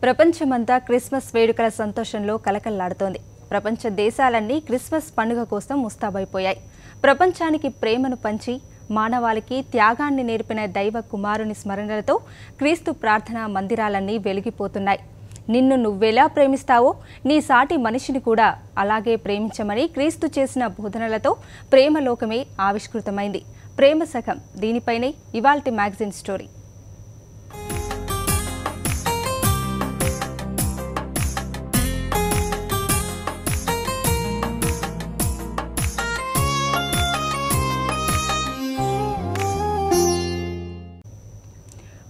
ప్రపంచమంతా క్రిస్మస్ వేడుకల సంతోషంలో కలకల్లాడుతోంది. ప్రపంచ దేశాలన్నీ క్రిస్మస్ పండుగ కోసం ముస్తాబైపోయాయి. ప్రపంచానికి ప్రేమను పంచి మానవాళికి త్యాగాన్ని నేర్పిన దైవ కుమారుని స్మరణలతో క్రీస్తు ప్రార్థనా మందిరాలన్నీ వెలిగిపోతున్నాయి. నిన్ను నువ్వెలా ప్రేమిస్తావో నీ సాటి మనిషిని కూడా అలాగే ప్రేమించమని క్రీస్తు చేసిన బోధనలతో ప్రేమలోకమే ఆవిష్కృతమైంది. ప్రేమ సఖం దీనిపైనే ఇవాల్టి మ్యాగజైన్ స్టోరీ.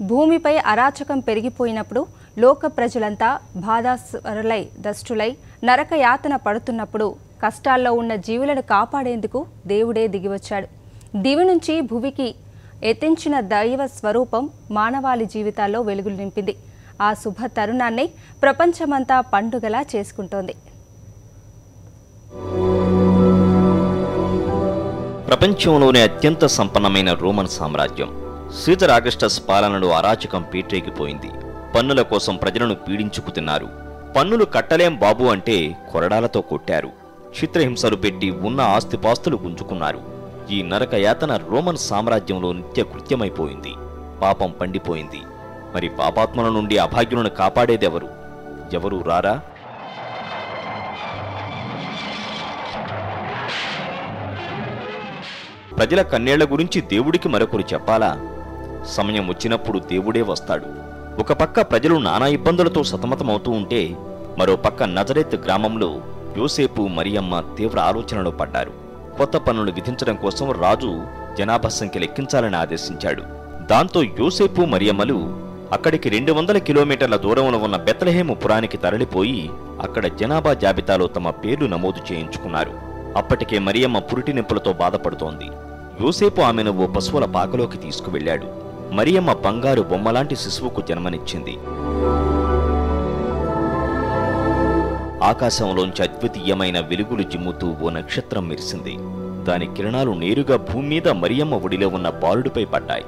భూమిపై అరాచకం పెరిగిపోయినప్పుడు లోక ప్రజలంతా బాధాస్వరులై దష్టులై నరకయాతన పడుతున్నప్పుడు కష్టాల్లో ఉన్న జీవులను కాపాడేందుకు దేవుడే దిగివచ్చాడు. దివి నుంచి భువికి ఎత్తించిన దైవ స్వరూపం మానవాళి జీవితాల్లో వెలుగులు నింపింది. ఆ శుభ తరుణాన్ని ప్రపంచమంతా పండుగలా చేసుకుంటోంది. ప్రపంచంలోనే అత్యంత సంపన్నమైన రోమన్ సామ్రాజ్యం సీజర్ ఆగస్టస్ పాలనలో అరాచకం పీటరేగిపోయింది. పన్నుల కోసం ప్రజలను పీడించుకు తిన్నారు. పన్నులు కట్టలేం బాబు అంటే కొరడాలతో కొట్టారు. చిత్రహింసలు పెట్టి ఉన్న ఆస్తిపాస్తులు గుంజుకున్నారు. ఈ నరక యాతన రోమన్ సామ్రాజ్యంలో నిత్య కృత్యమైపోయింది. పాపం పండిపోయింది. మరి పాపాత్మల నుండి అభాగ్యులను కాపాడేదెవరు? ఎవరు రారా? ప్రజల కన్నేళ్ల గురించి దేవుడికి మరొకరు చెప్పాలా? సమయం వచ్చినప్పుడు దేవుడే వస్తాడు. ఒక పక్క ప్రజలు నానా ఇబ్బందులతో సతమతమవుతూ ఉంటే మరో పక్క నజరేత్ గ్రామంలో యోసేపు మరియమ్మ తీవ్ర ఆలోచనలో పడ్డారు. కొత్త పన్నులు విధించడం కోసం రాజు జనాభా సంఖ్య లెక్కించాలని ఆదేశించాడు. దాంతో యోసేపు మరియమ్మలు అక్కడికి 200 కిలోమీటర్ల దూరంలో ఉన్న బెత్లెహేము పురానికి తరలిపోయి అక్కడ జనాభా జాబితాలో తమ పేర్లు నమోదు చేయించుకున్నారు. అప్పటికే మరియమ్మ పురిటి నొప్పులతో బాధపడుతోంది. యోసేపు ఆమెను ఓ పశువుల పాకలోకి తీసుకువెళ్లాడు. మరియమ్మ బంగారు బొమ్మలాంటి శిశువుకు జన్మనిచ్చింది. ఆకాశంలోంచి అద్వితీయమైన వెలుగులు జిమ్ముతూ ఓ నక్షత్రం మెరిసింది. దాని కిరణాలు నేరుగా భూమి మీద మరియమ్మ ఒడిలో ఉన్న బాలుడిపై పడ్డాయి.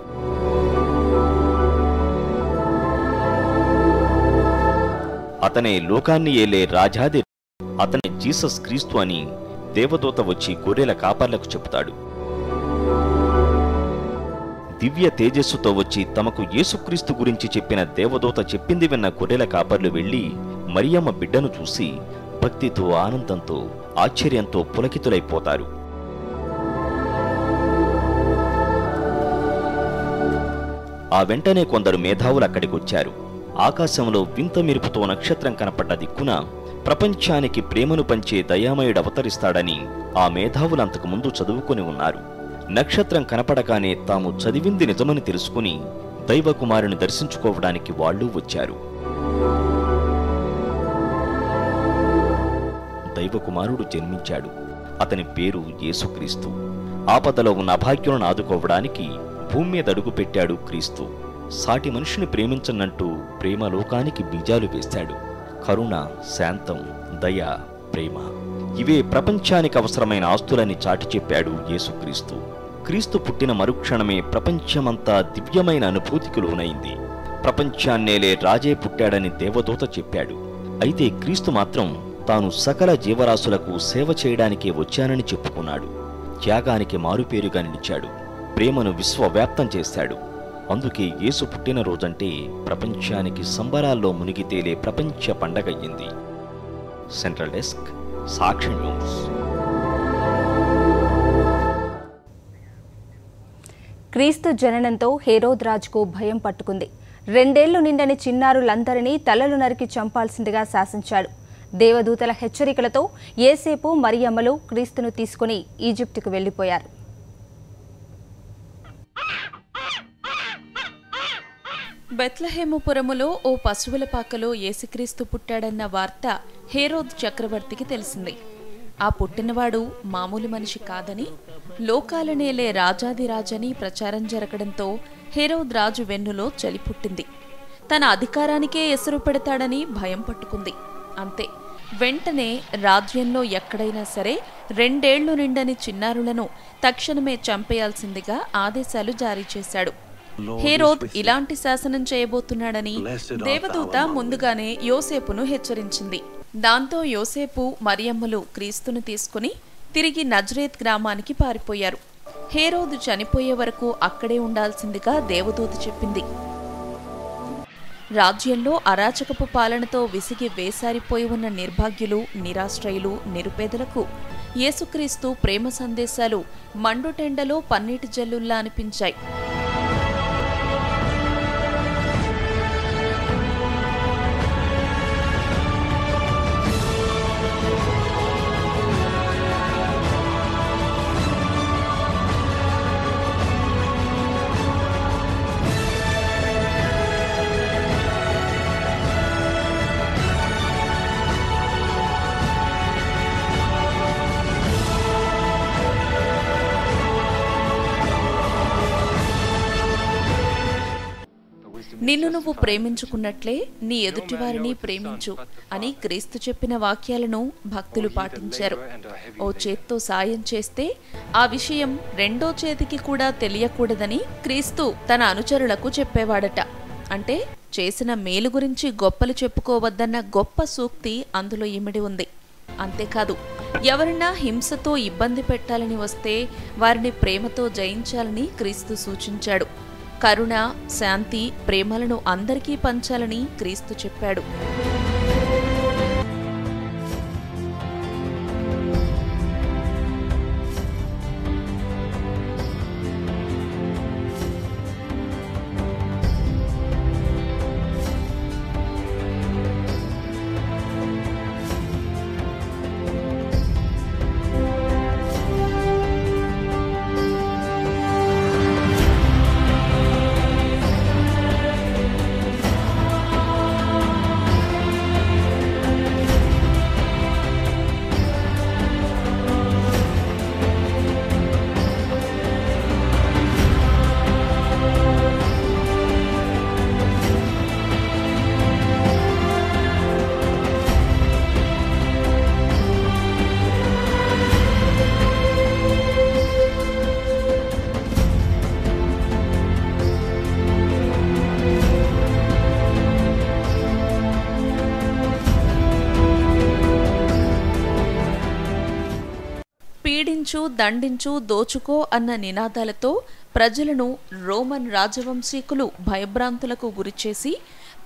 అతనే లోకాన్ని ఏలే రాజాది, అతనే జీసస్ క్రీస్తు అని దేవదూత వచ్చి గొర్రెల కాపర్లకు చెబుతాడు. దివ్య తేజస్సుతో వచ్చి తమకు యేసుక్రీస్తు గురించి చెప్పిన దేవదూత చెప్పింది విన్న గొర్రెల కాపర్లు వెళ్లి మరియమ్మ బిడ్డను చూసి భక్తితో ఆనందంతో ఆశ్చర్యంతో పులకితులైపోతారు. ఆ వెంటనే కొందరు మేధావులు అక్కడికొచ్చారు. ఆకాశంలో వింత మెరుపుతో నక్షత్రం కనపడ్డ దిక్కున ప్రపంచానికి ప్రేమను పంచే దయామయుడు అవతరిస్తాడని ఆ మేధావులంతకు ముందు చదువుకొని ఉన్నారు. నక్షత్రం కనపడగానే తాము చదివింది నిజమని తెలుసుకుని దైవకుమారుని దర్శించుకోవడానికి వాళ్ళు వచ్చారు. దైవకుమారుడు జన్మించాడు. అతని పేరు యేసుక్రీస్తు. ఆపదలో ఉన్న అభాగ్యులను ఆదుకోవడానికి భూమి మీద అడుగు పెట్టాడు క్రీస్తు. సాటి మనిషిని ప్రేమించనంటూ ప్రేమలోకానికి బీజాలు వేశాడు. కరుణ, శాంతం, దయ, ప్రేమ ఇవే ప్రపంచానికి అవసరమైన ఆస్తులని చాటి చెప్పాడు యేసుక్రీస్తు. క్రీస్తు పుట్టిన మరుక్షణమే ప్రపంచమంతా దివ్యమైన అనుభూతికి లోనైంది. ప్రపంచాన్నేలే రాజే పుట్టాడని దేవదూత చెప్పాడు. అయితే క్రీస్తు మాత్రం తాను సకల జీవరాశులకు సేవ చేయడానికే వచ్చానని చెప్పుకున్నాడు. త్యాగానికి మారుపేరుగా నిలిచాడు. ప్రేమను విశ్వవ్యాప్తం చేశాడు. అందుకే యేసు పుట్టినరోజంటే ప్రపంచానికి సంబరాల్లో మునిగి తేలే ప్రపంచ పండగయ్యింది. సెంట్రల్ డెస్క్, సాక్షి న్యూస్. క్రీస్తు జననంతో హేరోద్ రాజుకు భయం పట్టుకుంది. 2 ఏళ్లు నిండని చిన్నారులందరినీ తలలు నరికి చంపాల్సిందిగా శాసించాడు. దేవదూతల హెచ్చరికలతో యేసేపు మరియమ్మలు క్రీస్తును తీసుకుని ఈజిప్టుకు వెళ్లిపోయారు. బెత్లెహేముపురములో ఓ పశువుల పాకలో యేసుక్రీస్తు పుట్టాడన్న వార్త హేరోద్ చక్రవర్తికి తెలిసింది. ఆ పుట్టినవాడు మామూలు మనిషి కాదని, లోకాలనేలే రాజాదిరాజని ప్రచారం జరగడంతో హేరోద్ రాజు వెన్నులో చలి పుట్టింది. తన అధికారానికే ఎసరు పెడతాడని భయం పట్టుకుంది. అంతే, వెంటనే రాజ్యంలో ఎక్కడైనా సరే 2 ఏళ్లు నిండని చిన్నారులను తక్షణమే చంపేయాల్సిందిగా ఆదేశాలు జారీ చేశాడు. హేరోద్ ఇలాంటి శాసనం చేయబోతున్నాడని దేవదూత ముందుగానే యోసేపును హెచ్చరించింది. దాంతో యోసేపు మరియమ్మలు క్రీస్తును తీసుకుని తిరిగి నజరేత్ గ్రామానికి పారిపోయారు. హేరోదు చనిపోయే వరకు అక్కడే ఉండాల్సిందిగా దేవదూత చెప్పింది. రాజ్యంలో అరాచకపు పాలనతో విసిగి వేసారిపోయి ఉన్న నిర్భాగ్యులు, నిరాశ్రయులు, నిరుపేదలకు యేసుక్రీస్తు ప్రేమ సందేశాలు మండుటెండలో పన్నీటి జల్లుల్లా అనిపించాయి. నిన్ను నువ్వు ప్రేమించుకున్నట్లే నీ ఎదుటివారిని ప్రేమించు అని క్రీస్తు చెప్పిన వాక్యాలను భక్తులు పాటించారు. ఓ చేత్తో సాయం చేస్తే ఆ విషయం రెండో చేతికి కూడా తెలియకూడదని క్రీస్తు తన అనుచరులకు చెప్పేవాడట. అంటే చేసిన మేలు గురించి గొప్పలు చెప్పుకోవద్దన్న గొప్ప సూక్తి అందులో ఇమిడి ఉంది. అంతేకాదు, ఎవరన్నా హింసతో ఇబ్బంది పెట్టాలని వస్తే వారిని ప్రేమతో జయించాలని క్రీస్తు సూచించాడు. కరుణ, శాంతి, ప్రేమలను అందరికీ పంచాలని క్రీస్తు చెప్పాడు. పీడించు, దండించు, దోచుకో అన్న నినాదాలతో ప్రజలను రోమన్ రాజవంశీకులు భయభ్రాంతులకు గురిచేసి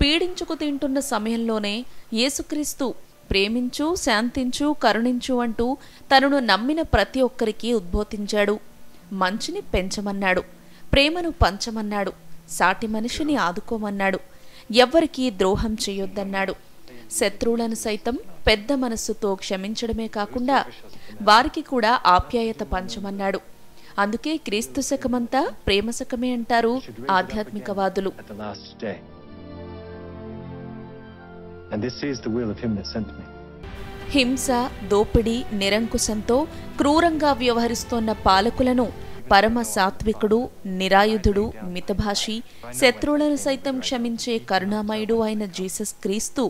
పీడించుకు తింటున్న సమయంలోనే యేసుక్రీస్తు ప్రేమించు, శాంతించు, కరుణించు అంటూ తనను నమ్మిన ప్రతి ఒక్కరికి ఉద్బోధించాడు. మంచిని పెంచమన్నాడు, ప్రేమను పంచమన్నాడు, సాటి మనిషిని ఆదుకోమన్నాడు, ఎవ్వరికీ ద్రోహం చేయొద్దన్నాడు. శత్రువులను సైతం పెద్ద మనస్సుతో క్షమించడమే కాకుండా వారికి కూడా ఆప్యాయత పంచమన్నాడు. అందుకే క్రీస్తు శకమంతా ప్రేమ శకమే అంటారు ఆధ్యాత్మికవాదులు. హింస, దోపిడీ, నిరంకుశంతో క్రూరంగా వ్యవహరిస్తోన్న పాలకులను పరమ సాత్వికుడు, నిరాయుధుడు, మితభాషి, శత్రువులను సైతం క్షమించే కరుణామయుడు అయిన జీసస్ క్రీస్తు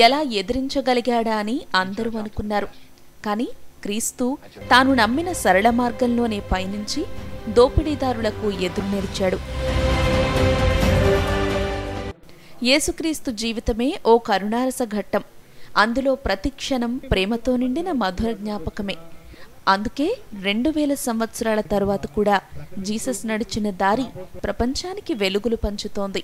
ఎలా ఎదిరించగలిగాడా అని అందరూ అనుకున్నారు. కానీ క్రీస్తు తాను నమ్మిన సరళ మార్గంలోనే పయనించి దోపిడీదారులకు ఎదురు నిలిచాడు. యేసుక్రీస్తు జీవితమే ఓ కరుణారస ఘట్టం. అందులో ప్రతి క్షణం ప్రేమతో నిండిన మధుర జ్ఞాపకమే. అందుకే 2000 సంవత్సరాల తరువాత కూడా జీసస్ నడిచిన దారి ప్రపంచానికి వెలుగులు పంచుతోంది.